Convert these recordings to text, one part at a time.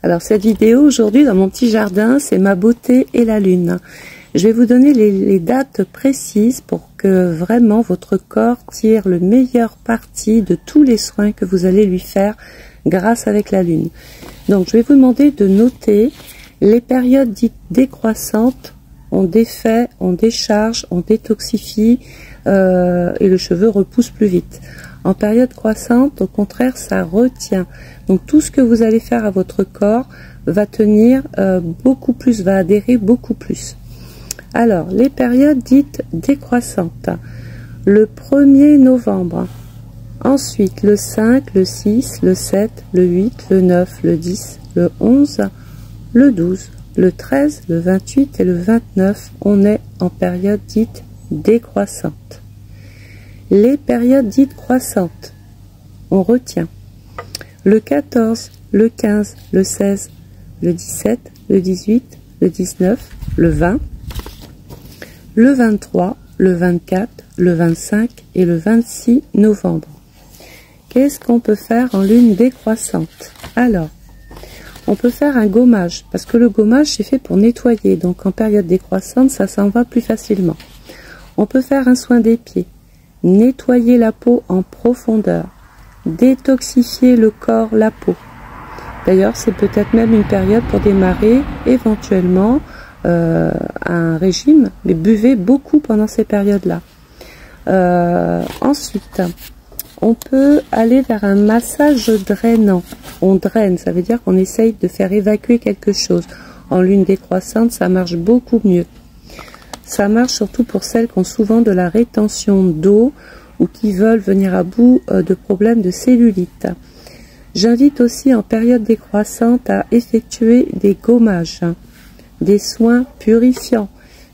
Alors cette vidéo aujourd'hui dans mon petit jardin, c'est ma beauté et la lune. Je vais vous donner les dates précises pour que vraiment votre corps tire le meilleur parti de tous les soins que vous allez lui faire grâce avec la lune. Donc je vais vous demander de noter les périodes dites décroissantes. On défait, on décharge, on détoxifie et le cheveu repousse plus vite. En période croissante, au contraire, ça retient. Donc tout ce que vous allez faire à votre corps va tenir beaucoup plus, va adhérer beaucoup plus. Alors, les périodes dites décroissantes. Le 1er novembre. Ensuite, le 5, le 6, le 7, le 8, le 9, le 10, le 11, le 12, le 13, le 28 et le 29. On est en période dite décroissante. Les périodes dites croissantes, on retient le 14, le 15, le 16, le 17, le 18, le 19, le 20, le 23, le 24, le 25 et le 26 novembre. Qu'est-ce qu'on peut faire en lune décroissante? Alors, on peut faire un gommage, parce que le gommage c'est fait pour nettoyer, donc en période décroissante ça s'en va plus facilement. On peut faire un soin des pieds. Nettoyer la peau en profondeur, détoxifier le corps, la peau. D'ailleurs, c'est peut-être même une période pour démarrer éventuellement un régime, mais buvez beaucoup pendant ces périodes-là. Ensuite, on peut aller vers un massage drainant. On draine, ça veut dire qu'on essaye de faire évacuer quelque chose. En lune décroissante, ça marche beaucoup mieux. Ça marche surtout pour celles qui ont souvent de la rétention d'eau ou qui veulent venir à bout de problèmes de cellulite. J'invite aussi en période décroissante à effectuer des gommages, des soins purifiants.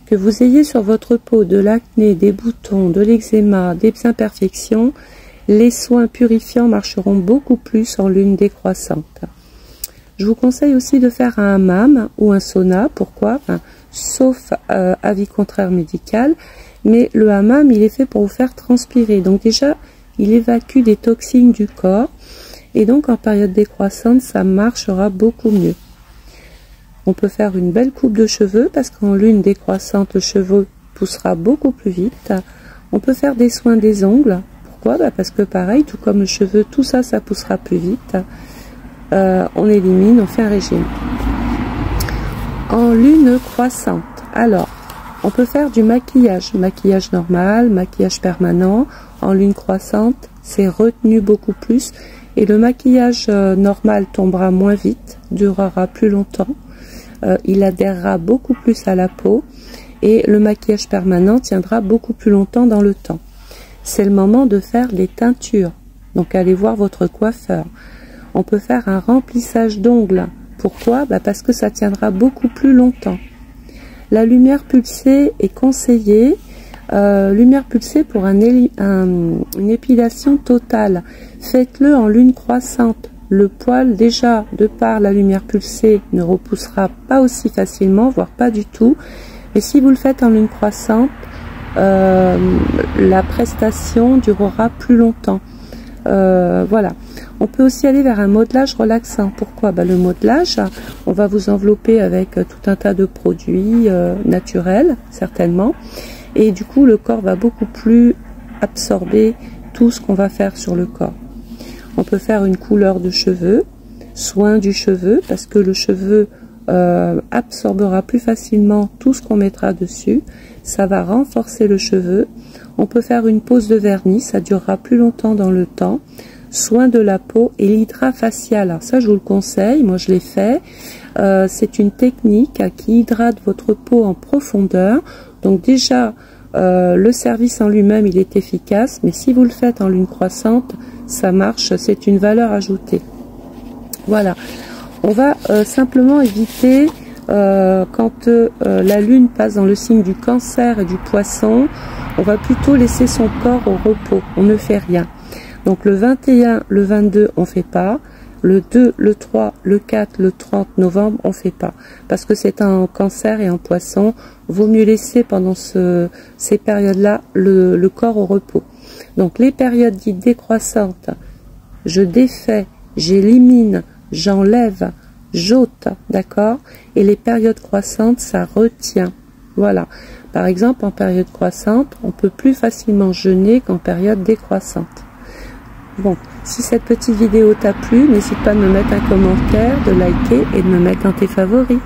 Que vous ayez sur votre peau de l'acné, des boutons, de l'eczéma, des imperfections, les soins purifiants marcheront beaucoup plus en lune décroissante. Je vous conseille aussi de faire un hammam ou un sauna. Pourquoi? Sauf avis contraire médical, mais le hammam il est fait pour vous faire transpirer, donc déjà il évacue des toxines du corps et donc en période décroissante ça marchera beaucoup mieux. On peut faire une belle coupe de cheveux parce qu'en lune décroissante le cheveu poussera beaucoup plus vite. On peut faire des soins des ongles. Pourquoi? Parce que pareil, tout comme le cheveu, tout ça poussera plus vite. On élimine, on fait un régime. En lune croissante, alors, on peut faire du maquillage normal, maquillage permanent. En lune croissante, c'est retenu beaucoup plus. Et le maquillage normal tombera moins vite, durera plus longtemps. Il adhérera beaucoup plus à la peau. Et le maquillage permanent tiendra beaucoup plus longtemps dans le temps. C'est le moment de faire des teintures. Donc, allez voir votre coiffeur. On peut faire un remplissage d'ongles. Pourquoi? Parce que ça tiendra beaucoup plus longtemps. La lumière pulsée est conseillée. Lumière pulsée pour une épilation totale. Faites-le en lune croissante. Le poil, déjà, de par la lumière pulsée, ne repoussera pas aussi facilement, voire pas du tout. Mais si vous le faites en lune croissante, la prestation durera plus longtemps. Voilà. On peut aussi aller vers un modelage relaxant. Pourquoi? Le modelage, on va vous envelopper avec tout un tas de produits naturels, certainement. Et du coup, le corps va beaucoup plus absorber tout ce qu'on va faire sur le corps. On peut faire une couleur de cheveux, soin du cheveu, parce que le cheveu absorbera plus facilement tout ce qu'on mettra dessus. Ça va renforcer le cheveu. On peut faire une pose de vernis, ça durera plus longtemps dans le temps. Soin de la peau et l'hydrafacial. Alors ça, je vous le conseille, moi je l'ai fait. C'est une technique qui hydrate votre peau en profondeur. Donc déjà, le service en lui-même, il est efficace, mais si vous le faites en lune croissante, ça marche, c'est une valeur ajoutée. Voilà. On va simplement éviter, quand la lune passe dans le signe du cancer et du poisson, on va plutôt laisser son corps au repos, on ne fait rien. Donc le 21, le 22, on ne fait pas. Le 2, le 3, le 4, le 30 novembre, on ne fait pas. Parce que c'est en cancer et en poisson. Vaut mieux laisser pendant ces périodes-là le corps au repos. Donc les périodes dites décroissantes, je défais, j'élimine, j'enlève j'ôte, d'accord? Et les périodes croissantes, ça retient. Voilà. Par exemple, en période croissante, on peut plus facilement jeûner qu'en période décroissante. Bon, si cette petite vidéo t'a plu, n'hésite pas à me mettre un commentaire, de liker et de me mettre dans tes favoris.